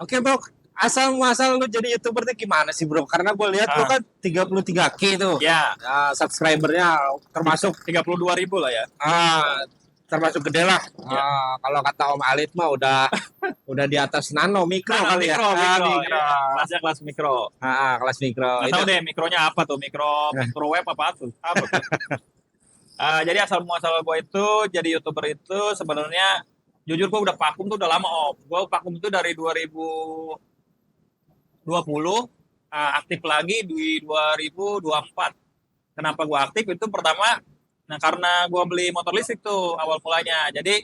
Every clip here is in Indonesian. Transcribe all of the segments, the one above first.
Oke bro, asal muasal lu jadi YouTuber tuh gimana sih bro? Karena gue lihat lu kan 33K tuh. Ya, Subscribernya termasuk 32.000 lah ya. termasuk gede lah. Ya. Kalau kata Om Alit mah udah di atas nano mikro kali ya. Mikro. Mikro. Ya. Kelasnya kelas mikro. Kelas mikro. Nggak tahu deh mikronya apa tuh, microwave apa tuh? Apa tuh? Jadi asal muasal gue itu jadi YouTuber itu sebenarnya jujur gue udah vakum tuh udah lama Om. Gue vakum itu dari 2020, aktif lagi di 2024. Kenapa gue aktif itu pertama, nah karena gue beli motor listrik tuh awal mulanya. Jadi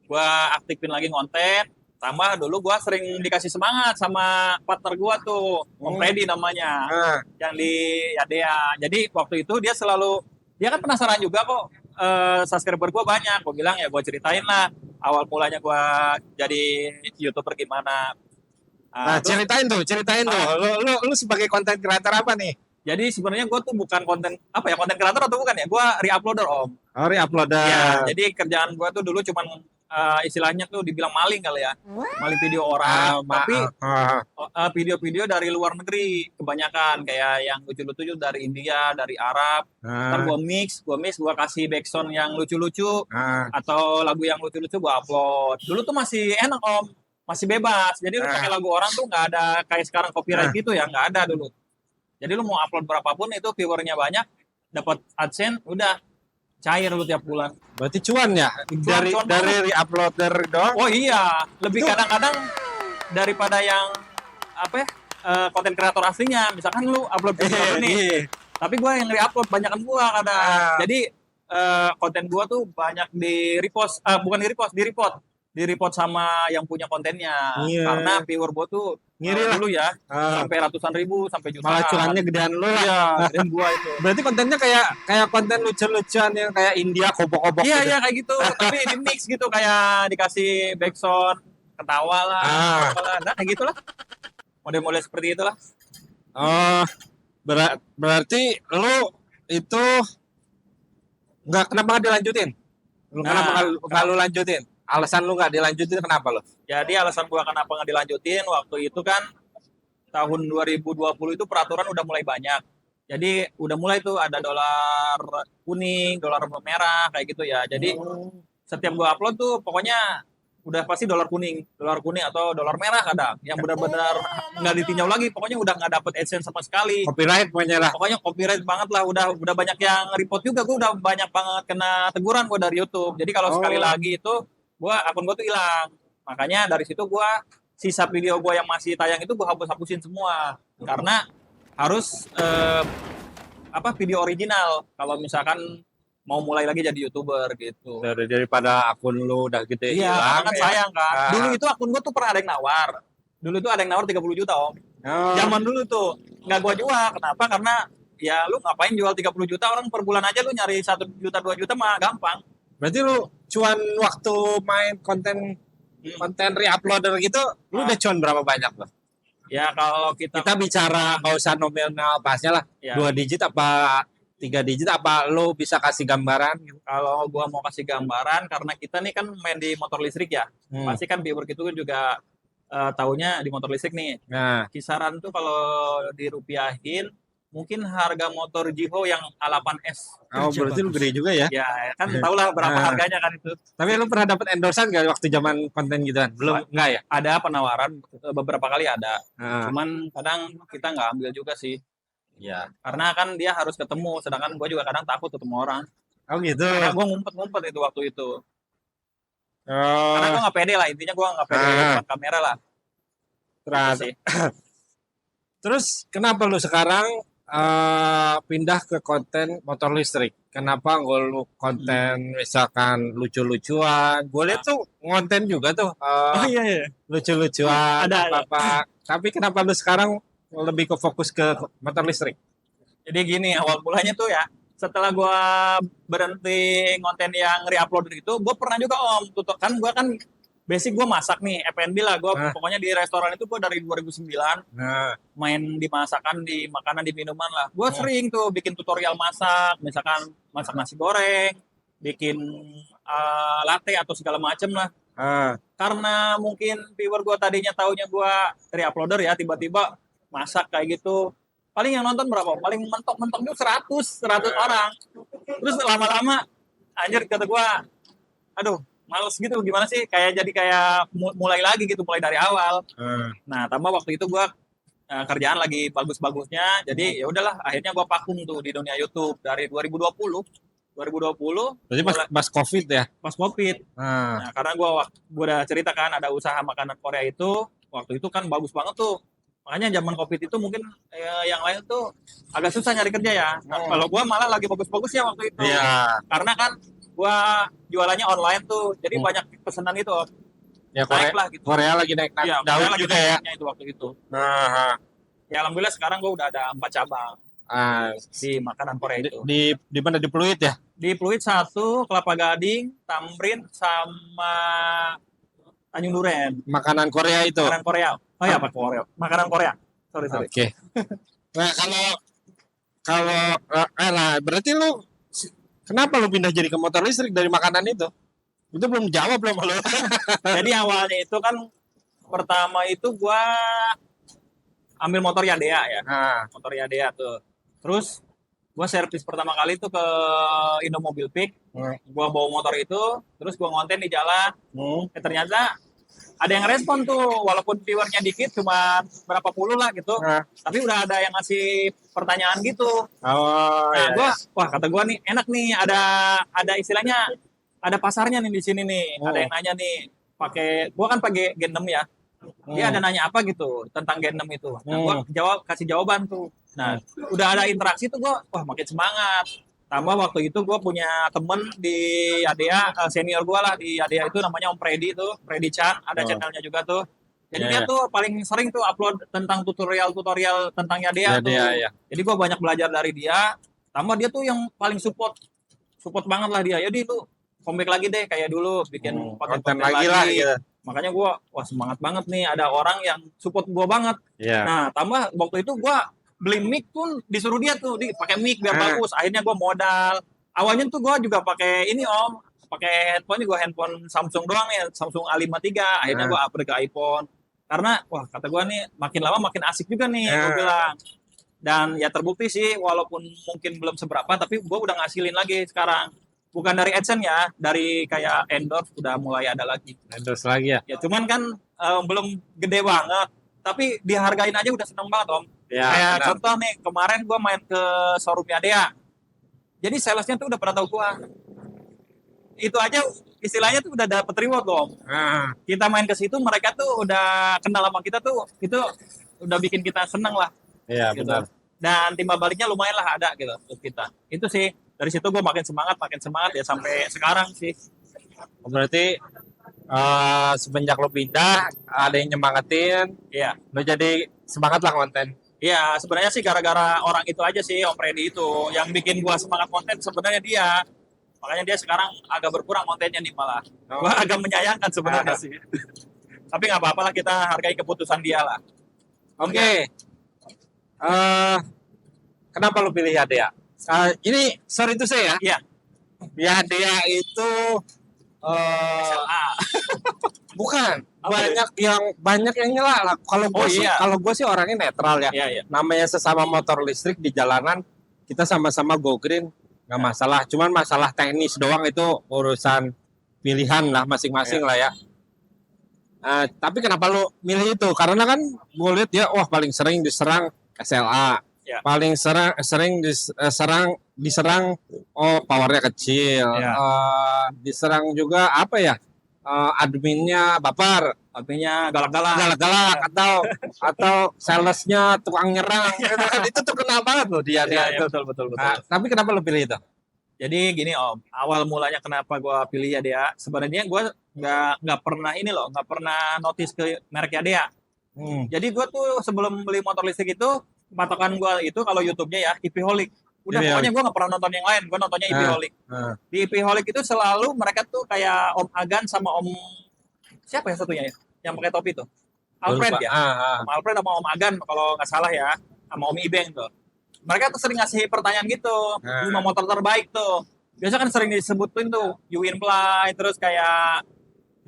gue aktifin lagi konten. Tambah dulu gue sering dikasih semangat sama partner gue tuh, Om Freddy namanya, yang di Yadea. Jadi waktu itu dia kan penasaran juga kok, subscriber gue banyak. Gue bilang ya gue ceritain lah awal mulanya gue jadi YouTuber gimana. Ceritain tuh. Lu sebagai konten kreator apa nih? Jadi sebenarnya gue tuh bukan konten kreator atau bukan ya? Gue re-uploader Om. Oh, re-uploader. Ya, jadi kerjaan gue tuh dulu cuman istilahnya tuh dibilang maling kali ya, maling video orang. Tapi video-video dari luar negeri kebanyakan kayak yang lucu-lucu dari India, dari Arab. Ntar gue mix, gue kasih backsound yang lucu-lucu atau lagu yang lucu-lucu gue upload. Dulu tuh masih enak Om, masih bebas. Jadi lu pakai lagu orang tuh nggak ada kayak sekarang copyright gitu ya, nggak ada dulu. Jadi lu mau upload berapapun itu viewernya banyak, dapat AdSense, udah cair lu tiap bulan. Berarti cuan ya? Dari re-uploader doang? Oh iya, lebih kadang-kadang daripada yang konten kreator aslinya. Misalkan lu upload video ini, tapi gue yang re-upload banyakan gue kadang. Jadi konten gue tuh banyak di repost, bukan di report sama yang punya kontennya. Karena viewer gue tuh dulu ya sampai ratusan ribu sampai jutaan. Malah cuannya gedean lu lah. Iya, gedean gua itu. Berarti kontennya kayak konten lucu-lucuan yang kayak India kobok-kobok. Iya kayak gitu. Tapi di mix gitu kayak dikasih backsound ketawa lah. Nah kayak gitulah. Model-model seperti itulah. Berarti lu itu kenapa nggak dilanjutin? Kenapa nggak lu lanjutin? Alasan lu nggak dilanjutin kenapa lo? Jadi alasan gua kenapa nggak dilanjutin waktu itu kan tahun 2020 itu peraturan udah mulai banyak. Jadi udah mulai tuh ada dolar kuning, dolar merah kayak gitu ya. Jadi setiap gua upload tuh pokoknya udah pasti dolar kuning atau dolar merah kadang. Yang benar-benar nggak ditinjau lagi. Pokoknya udah nggak dapet AdSense sama sekali. Copyright pokoknya lah. Pokoknya copyright banget lah. Udah banyak yang report juga. Gua udah banyak banget kena teguran gua dari YouTube. Jadi kalau sekali lagi itu akun gue tuh hilang. Makanya dari situ gue sisa video gue yang masih tayang itu gue hapusin semua. Karena harus video original kalau misalkan mau mulai lagi jadi YouTuber gitu. Daripada akun lu udah gede hilang. Kan sayang kan. Dulu itu akun gue tuh pernah ada yang nawar. 30 juta Om. Zaman dulu tuh nggak gue jual. Kenapa? Karena ya lu ngapain jual 30 juta, orang per bulan aja lu nyari 1 juta 2 juta mah gampang. Berarti lu cuan waktu main konten re-uploader gitu, lu udah cuan berapa banyak lo? Ya kalau kita bicara nggak usah nominal pasnya lah, 2 digit apa 3 digit apa lu bisa kasih gambaran? Kalau gua mau kasih gambaran, karena kita nih kan main di motor listrik ya, pasti kan viewer gitu juga taunya di motor listrik nih. Nah, kisaran tuh kalau dirupiahin mungkin harga motor Jiho yang A8S. Berarti lu gede juga ya? Ya kan tau lah berapa harganya kan itu. Tapi lu pernah dapat endorsean gak waktu zaman konten gituan? Belum, enggak ya? Ada penawaran, beberapa kali ada. Cuman kadang kita nggak ambil juga sih. Ya, karena kan dia harus ketemu, sedangkan gue juga kadang takut ketemu orang. Oh gitu? Karena gue ngumpet itu waktu itu. Karena gue nggak pede lah, intinya gue nggak pede depan kamera lah. Terus kenapa lu sekarang pindah ke konten motor listrik? Kenapa nggak lu konten misalkan lucu-lucuan? Gue lihat tuh konten juga tuh lucu-lucuan apa-apa. Tapi kenapa lu sekarang lebih ke fokus ke motor listrik? Jadi gini, awal mulanya tuh ya, setelah gue berhenti konten yang re-upload itu, gue pernah juga Om, gue kan basic gue masak nih, F&B lah, gue pokoknya di restoran itu gue dari 2009 main di masakan, di makanan, di minuman lah. Gue sering tuh bikin tutorial masak, misalkan masak nasi goreng, bikin latte atau segala macem lah. Karena mungkin viewer gue tadinya taunya gue dari uploader ya, tiba-tiba masak kayak gitu. Paling yang nonton berapa? Paling mentok-mentok itu 100 orang. Terus lama-lama anjir kata gue, aduh males gitu, gimana sih? Kayak mulai lagi gitu, mulai dari awal. Nah, tambah waktu itu gue kerjaan lagi bagus-bagusnya, jadi ya udahlah akhirnya gue vakum tuh di dunia YouTube dari 2020. Berarti pas COVID ya? Pas COVID. Nah, karena gue udah cerita kan ada usaha makanan Korea itu, waktu itu kan bagus banget tuh. Makanya zaman COVID itu mungkin yang lain tuh agak susah nyari kerja ya. Nah, kalau gue malah lagi bagus-bagus ya waktu itu. Karena kan gue jualannya online tuh, jadi banyak pesanan itu. Ya Korea, lah gitu. Korea lagi naik ya, daun juga ya. Itu waktu itu. Ya alhamdulillah sekarang gue udah ada 4 cabang di makanan Korea itu. Di mana, di Pluit ya? Di Pluit 1, Kelapa Gading, Tamrin, sama Tanjung Duren. Makanan Korea itu? Makanan Korea. Oh ya, apa Korea? Makanan Korea. Sorry. Oke. Nah kalau berarti lu kenapa lu pindah jadi ke motor listrik dari makanan itu? Itu belum jawab belum lu. Jadi awalnya itu kan pertama itu gua ambil motor Yadea ya. Motor Yadea tuh. Terus gua servis pertama kali itu ke Indomobil Pick. Gua bawa motor itu, terus gua ngonten di jalan. Ternyata ada yang respon tuh, walaupun viewernya dikit, cuma berapa puluh lah gitu. Tapi udah ada yang ngasih pertanyaan gitu. Wah kata gua nih enak nih, ada istilahnya, ada pasarnya nih di sini nih. Ada yang nanya nih, gua kan pakai Gen 6 ya. Dia ada nanya apa gitu tentang Gen 6 itu. Nah, gua kasih jawaban tuh. Nah, udah ada interaksi tuh gua, wah makin semangat. Tambah waktu itu gue punya temen di Adea, senior gue lah di Adea itu namanya Om Freddy tuh, Freddy Chan, ada channelnya juga tuh. Jadi dia tuh paling sering tuh upload tentang tutorial tentang Adea tuh. Jadi gue banyak belajar dari dia. Tambah dia tuh yang paling support banget lah dia. Jadi tuh comeback lagi deh kayak dulu, bikin konten lagi lah gitu. Makanya gue wah semangat banget nih, ada orang yang support gue banget. Nah tambah waktu itu gue beli mic pun disuruh dia tuh pakai mic biar bagus. Akhirnya gue modal. Awalnya tuh gue juga pakai ini Om, pakai handphone Samsung doang ya, Samsung A53. Akhirnya gue upgrade ke iPhone. Karena wah kata gue nih makin lama makin asik juga nih gue bilang. Dan ya terbukti sih walaupun mungkin belum seberapa tapi gue udah ngasilin lagi sekarang. Bukan dari AdSense ya, dari kayak endorse udah mulai ada lagi. Endorse lagi ya? Ya cuman kan belum gede banget. Tapi dihargain aja udah seneng banget Om. Ya, kayak contoh nih, kemarin gue main ke showroom Adea. Jadi salesnya tuh udah pernah tahu gue. Itu aja istilahnya tuh udah dapet reward loh. Kita main ke situ, mereka tuh udah kenal sama kita tuh, itu udah bikin kita seneng lah. Iya gitu. Benar. Dan timbal baliknya lumayan lah ada gitu untuk kita. Itu sih dari situ gue makin semangat ya sampai sekarang sih. Berarti semenjak lo pindah ada yang nyemangatin, lo jadi semangat lah konten. Iya, sebenarnya sih gara-gara orang itu aja sih, Om Freddy itu yang bikin gua semangat konten sebenarnya dia. Makanya dia sekarang agak berkurang kontennya nih malah. Gua agak menyayangkan sebenarnya sih. Tapi nggak apa-apa lah, kita hargai keputusan dia lah. Oke. Kenapa lu pilih Adea? Ini sorry itu saya ya. Iya. Adea itu bukan banyak yang nyela lah. Kalau gue sih orangnya netral ya. Namanya sesama motor listrik di jalanan kita sama-sama go green nggak masalah. Cuman masalah teknis doang itu urusan pilihan lah masing-masing lah ya. Tapi kenapa lu milih itu? Karena kan gue lihat ya, wah paling sering diserang SLA, paling sering diserang powernya kecil, diserang juga apa ya? Adminnya baper, adminnya galak-galak atau salesnya tukang nyerang. Itu tuh kena banget loh dia. Betul. Tapi kenapa lo pilih itu? Jadi gini Om, awal mulanya kenapa gue pilih Yadea, sebenarnya gue nggak pernah notice ke merek Yadea. Jadi gue tuh sebelum beli motor listrik itu, patokan gue itu kalau YouTube-nya ya Ipiholic. Udah pokoknya gue nggak pernah nonton yang lain, gue nontonnya Ipiholic. Di Ipiholic itu selalu mereka tuh kayak Om Agan sama Om siapa ya satunya ya, yang pakai topi tuh, Alfred ya, Om Alfred sama Om Agan kalau nggak salah ya, sama Om Ibeng tuh. Mereka tuh sering ngasih pertanyaan gitu, 5 motor terbaik tuh. Biasa kan sering disebutin tuh, Yuin Fly, terus kayak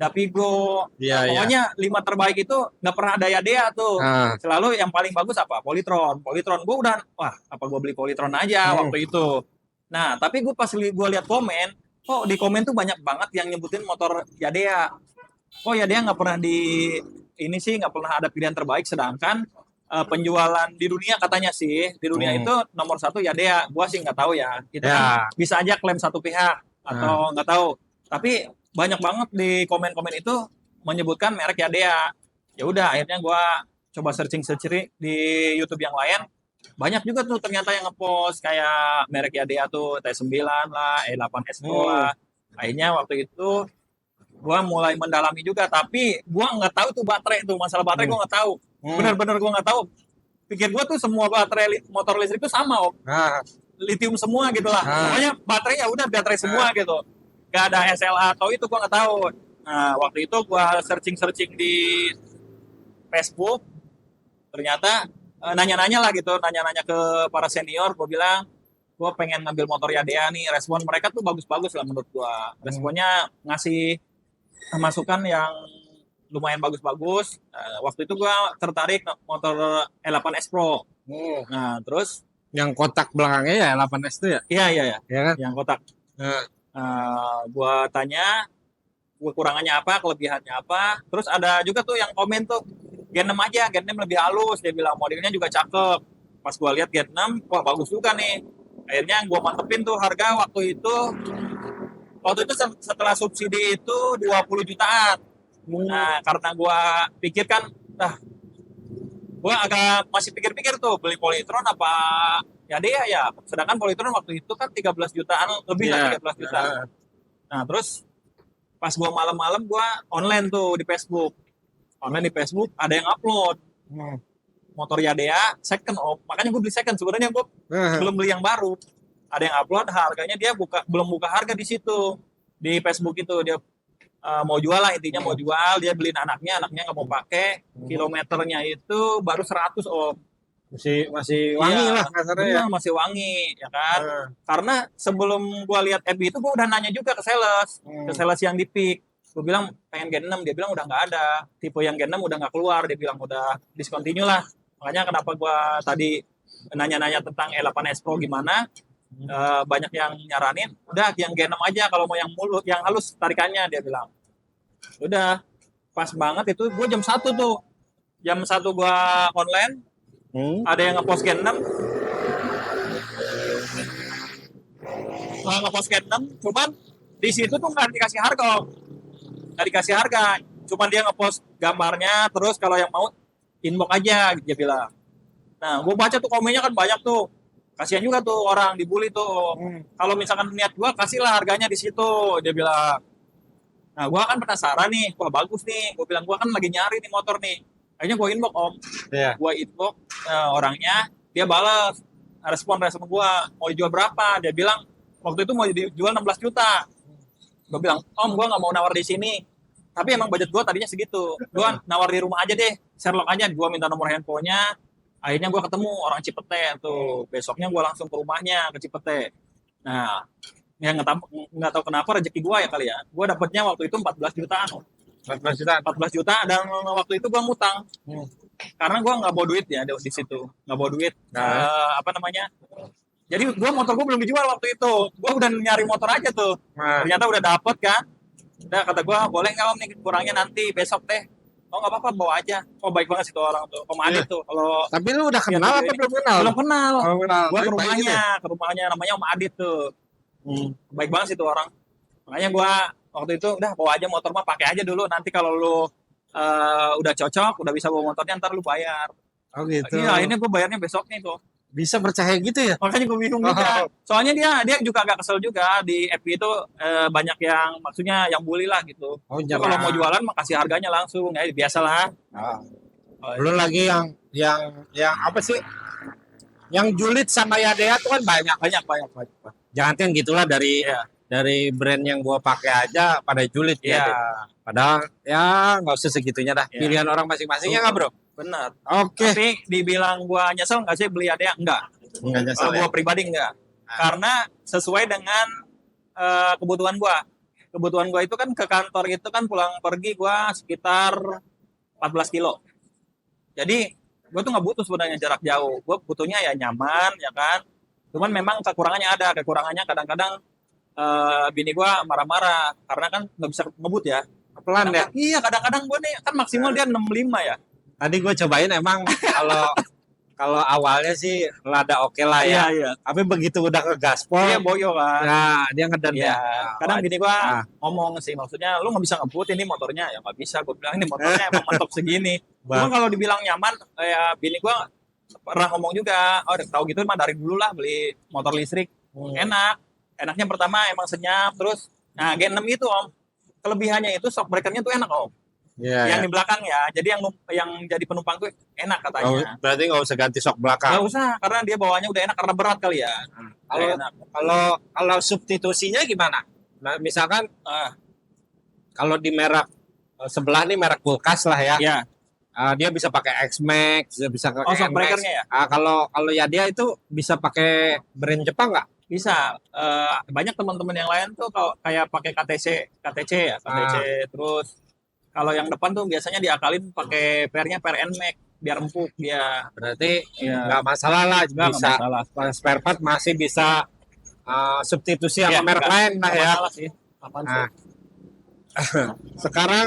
Davigo. Iya, iya. Pokoknya 5 terbaik itu nggak pernah ada Yadea tuh. Ah. Selalu yang paling bagus apa? Polytron. Polytron gue udah, wah apa gue beli Polytron aja waktu itu. Nah, tapi gue pas gue lihat komen, kok di komen tuh banyak banget yang nyebutin motor Yadea. Oh Yadea nggak pernah ini sih nggak pernah ada pilihan terbaik, sedangkan penjualan di dunia katanya sih, di dunia itu nomor 1 Yadea. Gua sih nggak tahu ya. Itu kan bisa aja klaim satu pihak atau nggak tahu. Tapi banyak banget di komen-komen itu menyebutkan merek Yadea. Ya udah, akhirnya gua coba searching di YouTube yang lain. Banyak juga tuh ternyata yang ngepost kayak merek Yadea tuh T9 lah, E8 S Pro lah. Akhirnya waktu itu gua mulai mendalami juga, tapi gua nggak tahu tuh baterai tuh, masalah baterai gua nggak tahu. Benar-benar gua nggak tahu. Pikir gua tuh semua baterai motor listrik itu sama, Om. Lithium semua gitu lah. Pokoknya baterai ya udah baterai semua gitu. Gak ada SLA atau itu gua nggak tahu. Nah, waktu itu gua searching di Facebook, ternyata nanya-nanya lah gitu, nanya-nanya ke para senior, gua bilang gua pengen ngambil motor Yadea nih. Respon mereka tuh bagus-bagus lah menurut gua. Responnya ngasih masukan yang lumayan bagus-bagus. Waktu itu gua tertarik motor E8S Pro. Nah, terus yang kotak belakangnya ya 8S itu ya? Iya. Ya kan? Yang kotak. Gua tanya kekurangannya apa, kelebihannya apa. Terus ada juga tuh yang komen tuh Gen 6 aja, Gen 6 lebih halus. Dia bilang modelnya juga cakep. Pas gua lihat Gen 6, wah bagus juga nih. Akhirnya gua mantepin tuh harga waktu itu setelah subsidi itu 20 jutaan. Nah, karena gua pikir kan, gua agak masih pikir-pikir tuh beli Polytron apa Yadea ya. Sedangkan Polytron waktu itu kan 13 jutaan lebih lah 13 juta. Nah, terus pas gua malam-malam gua online tuh di Facebook. Online di Facebook ada yang upload motor Yadea second makanya gue beli second. Sebenarnya gue belum beli yang baru. Ada yang upload harganya, dia belum buka harga di situ di Facebook itu. Dia mau jual lah, intinya mau jual. Dia beliin anaknya nggak mau pakai. Kilometernya itu baru 100 Om. Masih wangi lah kasarnya ya. Masih wangi ya kan. Karena sebelum gua lihat FB itu gua udah nanya juga ke sales yang di PIK. Gua bilang pengen Gen 6, dia bilang udah nggak ada. Tipe yang Gen 6 udah nggak keluar, dia bilang udah discontinue lah. Makanya kenapa gua tadi nanya-nanya tentang E8S Pro gimana. Banyak yang nyaranin udah yang Gen 6 aja kalau mau yang halus tarikannya, dia bilang. Udah pas banget itu gua jam 1 tuh. Jam 1 gua online. Ada yang ngepost Gen 6. Ngepost Gen 6, cuman di situ tuh nggak dikasih harga. Nggak dikasih harga. Cuman dia ngepost gambarnya, terus kalau yang mau inbox aja, dia bilang. Nah, gue baca tuh komennya kan banyak tuh. Kasihan juga tuh orang dibully tuh. Kalau misalkan niat gue, kasihlah harganya di situ, dia bilang. Nah, gue kan penasaran nih, wah bagus nih. Gue bilang, gue kan lagi nyari nih motor nih. Akhirnya gue inbox Om. Gue inbox orangnya, dia balas respon gue, mau dijual berapa? Dia bilang waktu itu mau dijual 16 juta. Gue bilang, Om, gue nggak mau nawar di sini. Tapi emang budget gue tadinya segitu. Gue nawar di rumah aja deh, Sherlock aja. Gue minta nomor handphonenya. Akhirnya gue ketemu orang Cipete tuh. Besoknya gue langsung ke rumahnya ke Cipete. Nah, ya nggak tahu kenapa rezeki gue ya kali ya. Gue dapetnya waktu itu 14 jutaan. 14 juta dan waktu itu gue ngutang. Karena gue nggak bawa duit ya di situ. Nggak bawa duit. Jadi gue motor gue belum dijual waktu itu. Gue udah nyari motor aja tuh. Ternyata udah dapet kan. Udah kata gue, boleh nggak Om nih kurangnya nanti besok teh. Oh nggak apa-apa, bawa aja. Oh baik banget sih tuh orang tuh. Om Adit tuh. Tapi lu udah kenal apa belum kenal? Belum kenal. Gue ke rumahnya namanya Om Adit tuh. Baik banget sih tuh orang. Makanya gue waktu itu udah bawa aja motor mah, pakai aja dulu. Nanti kalau lu udah cocok, udah bisa bawa motornya, ntar lu bayar. Oh gitu. Iya, akhirnya gue bayarnya besoknya tuh. Bisa percaya gitu ya? Makanya gue bingung juga. Soalnya dia juga agak kesel juga di FB itu banyak yang maksudnya yang bully lah gitu. Kalau mau jualan mah kasih harganya langsung, ya biasalah. Belum lagi yang apa sih? Yang julid sama Yadea tuh kan banyak. Jangan kan gitulah dari brand yang gua pakai aja pada julid ya. Padahal ya nggak usah segitunya dah. Pilihan orang masing-masing ya nggak bro? Benar. Oke. Tapi dibilang gua nyesel nggak sih beli Yadea? Enggak nyesel. Gua pribadi enggak. Karena sesuai dengan kebutuhan gua. kebutuhan gua itu kan ke kantor itu kan pulang pergi gua sekitar 14 kilo. Jadi gua tuh nggak butuh sebenarnya jarak jauh. Gua butuhnya ya nyaman ya kan. Cuman memang kekurangannya ada. Kekurangannya kadang-kadang bini gua marah-marah karena kan nggak bisa ngebut ya. Pelan ya. Iya, kadang-kadang gua nih kan maksimal dia 65 ya. Tadi gue cobain emang kalau kalau awalnya sih rada oke lah ya. Iya. Tapi begitu udah ke gaspol, Dia boyo kan. nah dia ngeden Iya. ya. Kadang bini gua Ah, ngomong sih, maksudnya lu nggak bisa ngebut ini motornya, ya nggak bisa. Gue bilang ini motornya emang mentok segini. Cuma Bang. kalau dibilang nyaman, ya bini gua pernah ngomong juga, oh tahu gitu mah dari dulu lah beli motor listrik. Enak. Enaknya pertama emang senyap, terus nah G6 itu om, kelebihannya itu shock breakernya tuh enak om. Iya, Yang ya. di belakang ya, jadi yang jadi penumpang tuh enak katanya. Berarti nggak usah ganti shock belakang. Nggak usah, karena dia bawaannya udah enak karena berat kali ya. Kalau Udah enak. kalau substitusinya gimana? Nah, misalkan Ah, kalau di merek sebelah nih merek kulkas lah ya. ya. Dia bisa pakai X-Max, dia bisa pakai Oh, shock MX. breakernya ya? Kalau kalau ya dia itu bisa pakai brand Jepang nggak? Bisa. Banyak teman-teman yang lain tuh kalau kayak pakai KTC ya, KTC. Terus kalau yang depan tuh biasanya diakalin pakai pernya per NMAX biar empuk dia. Berarti Iya. nggak masalah lah, Nggak bisa masalah. spare part masih bisa substitusi sama Iya, merek lain lah nggak ya. masalah sih. Apaan sih? Nah, sekarang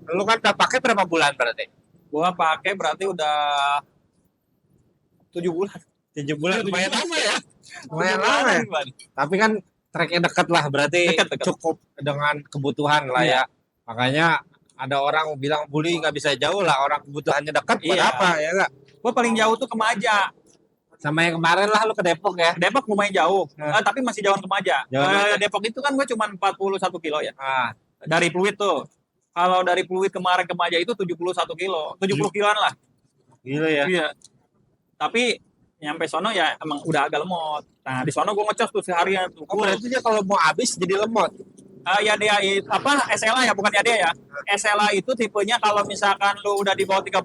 lu kan udah pakai berapa bulan berarti? Gua pakai berarti udah 7 bulan. 7 bulan, lumayan lama ya. 7 Lumayan bulanan lama ya. gimana? Tapi kan tracknya deket lah, berarti Deket. cukup dengan kebutuhan lah Iya. ya. Makanya ada orang bilang bully nggak bisa jauh lah, orang kebutuhannya dekat buat Iya. apa ya nggak? Gua paling jauh tuh ke Maja. Sama yang kemarin lah lu ke Depok ya. Depok lumayan jauh, Nah. tapi masih jauhan ke Maja. Jauhan Maja. Depok itu kan gue cuma 41 kilo ya. Ah, Dari Pluit tuh. Kalau dari Pluit kemarin ke Maja itu 71 kilo. 70 kiloan lah. gila ya. Iya. Tapi nyampe sono ya emang udah agak lemot. Nah, di sono gue ngecas tuh seharian tuh. Oh, berarti dia kalau mau habis jadi lemot. Ya dia apa SLA ya, bukan ya dia ya. SLA itu tipenya kalau misalkan lu udah di bawah 30%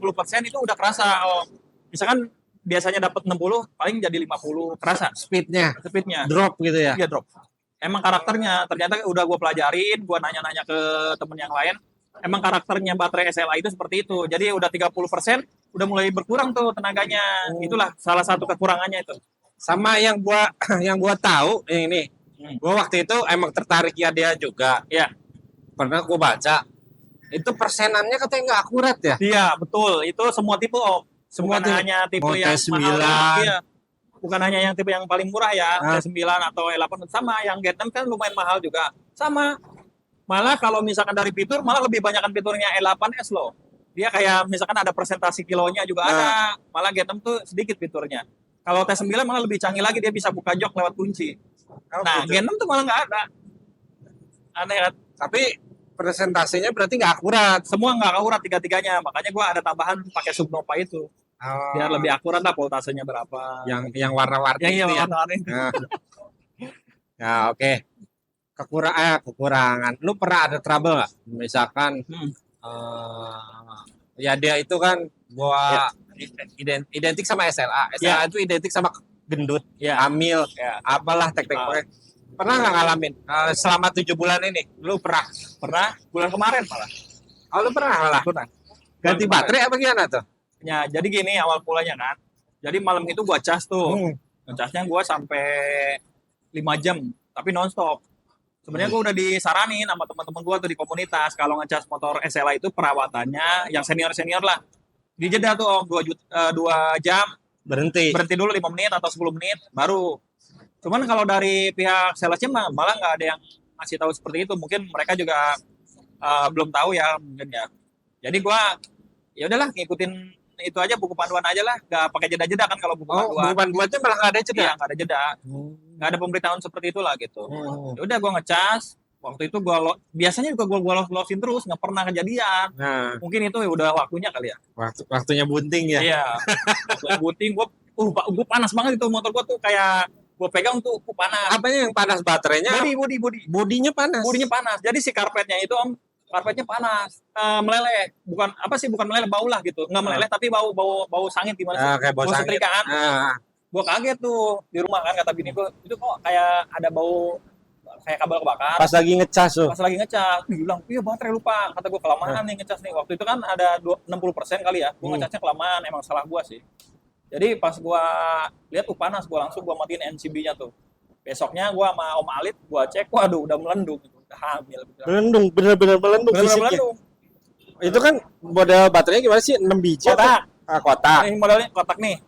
itu udah kerasa. Oh, misalkan biasanya dapat 60, paling jadi 50 kerasa Speednya speednya. drop gitu ya. Iya drop. Emang karakternya ternyata udah gue pelajarin, gue nanya-nanya ke temen yang lain. Emang karakternya baterai SLA itu seperti itu. Jadi udah 30% udah mulai berkurang tuh tenaganya. Itulah salah satu kekurangannya itu. Sama yang gua yang gua tahu ini. Gua waktu itu emang tertarik ya dia juga. Iya. Pernah gua baca itu persenannya katanya nggak akurat ya. Iya, betul. Itu semua tipe om. Semua Bukan tipe. hanya tipe Mau yang T9. mahal. Iya. Bukan hanya yang tipe yang paling murah ya, Ah. T9 atau E8 sama. Yang G6 kan lumayan mahal juga. Sama. Malah kalau misalkan dari fitur, malah lebih banyakkan fiturnya E8S loh. Dia kayak misalkan ada presentasi kilonya juga ada. Malah G6 tuh sedikit fiturnya. Kalau T9 malah lebih canggih lagi, dia bisa buka jok lewat kunci. Nah, gitu. G6 tuh malah nggak ada. Aneh kan? Tapi presentasinya berarti nggak akurat. Semua nggak akurat tiga-tiganya. Makanya gua ada tambahan pakai Subnova itu. Biar lebih akurat lah voltasenya berapa. yang warna-warni Yang iya, itu ya. warna-warni. Nah. Ya oke. Kekurangan. Lu pernah ada trouble nggak? Misalkan ya dia itu kan gua identik sama SLA. SLA itu identik sama gendut, Ya. hamil, Ya. apalah teknik-tekniknya. Pernah nggak ngalamin selama 7 bulan ini? Lu pernah? Pernah bulan kemarin malah. Oh, lu pernah malah? Pernah. Ganti Bulan baterai apa gimana tuh? Ya, jadi gini awal mulanya kan. Jadi malam itu gua cas tuh. Ngecasnya gua sampai 5 jam, tapi nonstop. Sebenarnya gua udah disaranin sama teman-teman gua tuh di komunitas kalau ngecas motor SLA itu perawatannya yang senior-senior lah. Dijeda tuh om 2 jam, Berhenti. berhenti dulu 5 menit atau 10 menit baru. Cuman kalau dari pihak salesnya malah nggak ada yang ngasih tahu seperti itu. Mungkin mereka juga belum tahu ya mungkin ya. Jadi gua ya udahlah ngikutin itu aja, buku panduan aja lah, nggak pakai jeda-jeda kan kalau buku Oh, panduan. bukan buatnya malah nggak ada jeda. Iya, nggak ada jeda, nggak ada pemberitahuan seperti itulah gitu. Ya udah gua ngecas. Waktu itu biasanya juga gua losin terus, nggak pernah kejadian. Nah, Mungkin itu ya udah waktunya kali ya. waktunya bunting ya. Iya. Waktunya bunting gua panas banget itu motor gua tuh, kayak gua pegang tuh panas. Apanya yang panas baterainya? Bodi. Bodinya panas. Bodinya panas. Jadi si karpetnya itu om, karpetnya panas, meleleh. Bukan apa sih, bukan meleleh, bau lah gitu. Nggak meleleh tapi bau sangit gimana sih? Kayak bau sangit. setrikaan. Gua kaget tuh di rumah kan, kata bini gua, itu kok kayak ada bau kayak kabel kebakar. Pas lagi ngecas tuh. Pas lagi ngecas, dia bilang, iya baterai lupa. Kata gue kelamaan nih ngecas nih. Waktu itu kan ada 60% kali ya. Gue ngecasnya kelamaan, emang salah gue sih. Jadi pas gue lihat panas, gue langsung matiin NCB-nya tuh. Besoknya gue sama Om Alit, gue cek, waduh udah melendung. Udah hamil. Melendung, bener-bener melendung fisiknya. Melendung. Itu kan model baterainya gimana sih? 6 biji Kotak. Kotak. Ini modelnya kotak nih.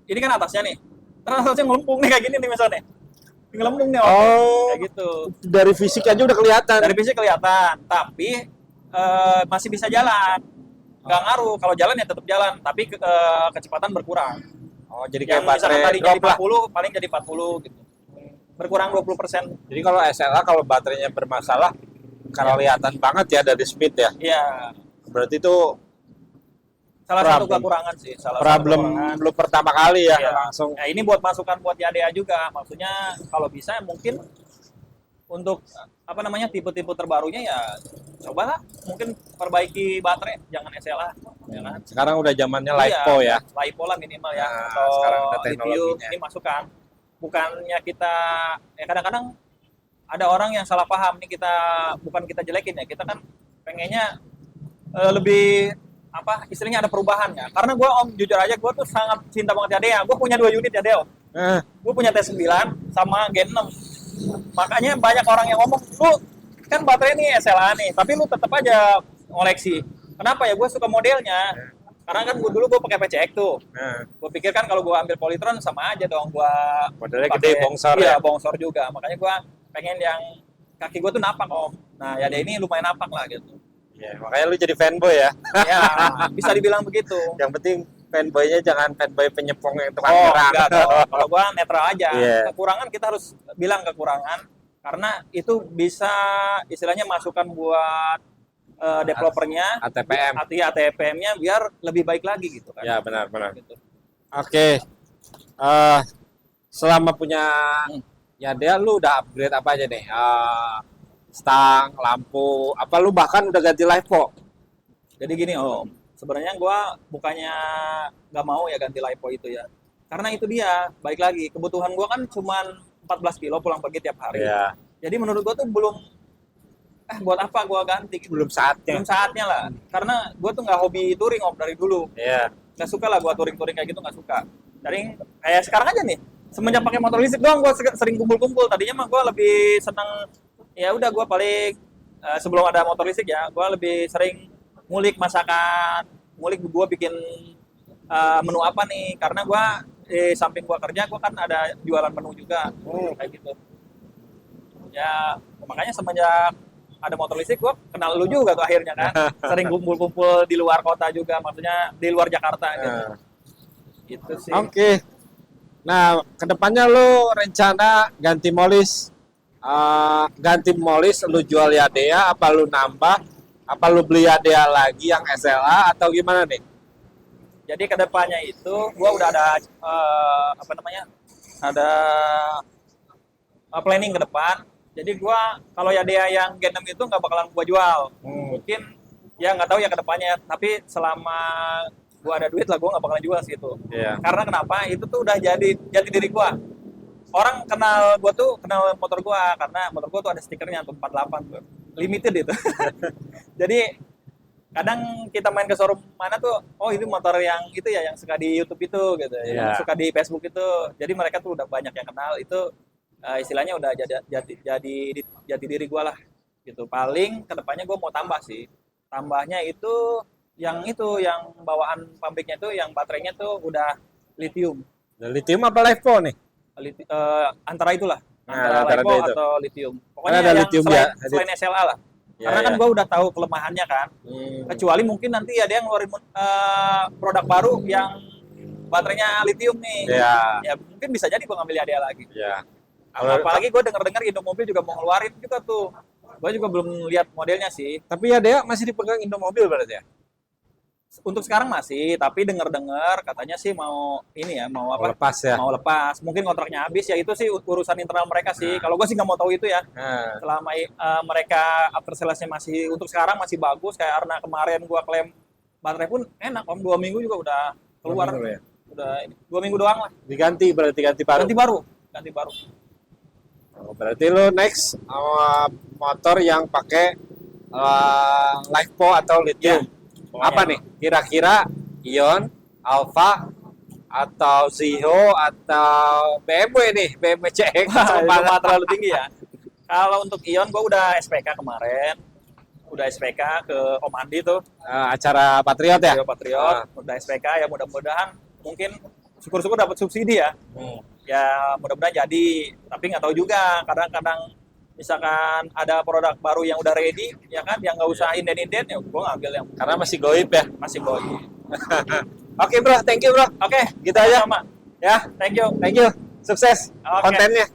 Ini kan atasnya nih. Terus atasnya ngelempung nih kayak gini nih misalnya. Ngelempung nih. Kayak gitu. Dari fisik aja udah kelihatan. Dari fisik kelihatan, tapi masih bisa jalan. Nggak ngaruh. Kalau jalan ya tetap jalan, tapi kecepatan berkurang. Oh, jadi kayak baterai tadi jadi 40, lah. paling jadi 40 gitu. Berkurang 20%. Jadi kalau SLA kalau baterainya bermasalah, kelihatan banget ya dari speed ya. Iya. Berarti itu salah satu kekurangan sih. Problem lu pertama kali ya, langsung. Nah, ini buat masukan buat YDA juga. Maksudnya kalau bisa mungkin untuk apa namanya tipe-tipe terbarunya ya cobalah mungkin perbaiki baterai, jangan SLA. Ya kan? Sekarang udah zamannya LiPo ya. LiPo lah minimal ya. Nah, sekarang udah teknologinya. Ini masukan. Bukannya kita ya kadang-kadang ada orang yang salah paham nih, bukan kita jelekin ya, kita kan pengennya lebih apa istilahnya ada perubahan ya. Karena gue Om jujur aja gue tuh sangat cinta banget YDA. Gue punya 2 unit YDA Om. Gue punya T9 sama Gen 6. Makanya banyak orang yang ngomong, lu kan baterai nih SLA nih, tapi lu tetap aja ngoleksi. Kenapa ya? Gue suka modelnya. Karena kan dulu gue pakai PCX tuh. Gue pikir kan kalau gue ambil Polytron sama aja dong. Gue modelnya gede, bongsor ya. Iya, bongsor juga. Makanya gue pengen yang kaki gue tuh napak Om. Nah YDA ini lumayan napak lah gitu. Ya, makanya lu jadi fanboy ya. Ya, bisa dibilang begitu. Yang penting fanboynya jangan fanboy penyepong yang tukang nyerang. Enggak dong. Kalau gua netral aja. Kekurangan kita harus bilang kekurangan karena itu bisa istilahnya masukan buat developernya, ATPM-nya biar lebih baik lagi gitu kan. Ya, benar. Gitu. Oke. Selama punya YDA lu udah upgrade apa aja nih? Stang, lampu, apa lu bahkan udah ganti LiPo? Jadi gini Om, sebenarnya gua bukannya nggak mau ya ganti LiPo itu ya. Karena itu dia, baik lagi, kebutuhan gua kan cuma 14 kilo pulang pergi tiap hari. Yeah. Jadi menurut gua tuh belum, buat apa gua ganti? Belum saatnya. Belum saatnya lah. Karena gua tuh nggak hobi touring Om dari dulu. Iya. Nggak suka lah gua touring-touring kayak gitu, nggak suka. Dari kayak sekarang aja nih, semenjak pakai motor listrik doang gua sering kumpul-kumpul. Tadinya mah gua lebih senang ya udah gue paling sebelum ada motor listrik ya gue lebih sering ngulik masakan, ngulik gue bikin menu apa nih, karena gue di samping gue kerja gue kan ada jualan menu juga kayak gitu ya. Makanya semenjak ada motor listrik gue kenal lu juga tuh akhirnya kan. Sering kumpul-kumpul di luar kota juga, maksudnya di luar Jakarta gitu. Gitu sih. Oke. Nah kedepannya lu rencana ganti molis, lu jual YDA apa lu nambah, apa lu beli YDA lagi yang SLA atau gimana nih? Jadi kedepannya itu gua udah ada ada planning ke depan. Jadi gua kalau YDA yang Gen 6 itu nggak bakalan gua jual. Mungkin ya nggak tahu ya kedepannya, tapi selama gua ada duit lah gua nggak bakalan jual sih itu. Karena kenapa? Itu tuh udah jadi jati diri gua. Orang kenal motor gua karena motor gua tuh ada stikernya tuh 48 tuh. Limited itu. Jadi kadang kita main ke showroom mana tuh, oh ini motor yang itu ya, yang suka di YouTube itu gitu, yang suka di Facebook itu. Jadi mereka tuh udah banyak yang kenal itu, istilahnya udah jati diri gua lah gitu. Paling kedepannya gua mau tambah sih. Tambahnya itu yang bawaan pabriknya tuh yang baterainya tuh udah lithium. Lithium apa LiPo nih? Antara itulah, antara LiPo atau lithium. Pokoknya ada yang lithium selain SLA lah. Karena kan gue udah tahu kelemahannya kan. Kecuali mungkin nanti ada yang ngeluarin produk baru yang baterainya lithium nih. Ya mungkin bisa jadi gue ngambil YDA lagi. Apalagi gue dengar Indomobil juga mau ngeluarin juga tuh. Gue juga belum lihat modelnya sih. Tapi YDA masih dipegang Indomobil berarti ya? Untuk sekarang masih, tapi dengar katanya sih mau lepas ya. Mau lepas. Mungkin kontraknya habis ya, itu sih urusan internal mereka sih. Kalau gue sih nggak mau tahu itu ya. Selama mereka after sales-nya masih untuk sekarang masih bagus, kayak karena kemarin gue klaim baterai pun enak Om, 2 minggu juga udah keluar. Udah 2 minggu doang lah. Ganti baru. Ganti baru. Oh, berarti lu next motor yang pakai LiFePO atau lithium. Pokoknya Apa nih? Kira-kira Ion, Alfa, atau Ziho, atau BMW nih, BMW CX. Wah, itu mah terlalu tinggi ya. Kalau untuk Ion, gue udah SPK kemarin. Udah SPK ke Om Andi tuh. Acara Patriot ya? Patriot. Udah SPK ya, mudah-mudahan mungkin syukur-syukur dapat subsidi ya. Ya mudah-mudahan jadi. Tapi nggak tahu juga. Kadang-kadang misalkan ada produk baru yang udah ready, ya kan, yang nggak usah inden-inden, ya gue ngambil yang Karena masih goib ya? masih boy. Oke bro, thank you bro. Oke, Gitu aja. sama. Ya, Thank you. thank you. Sukses Oke. kontennya.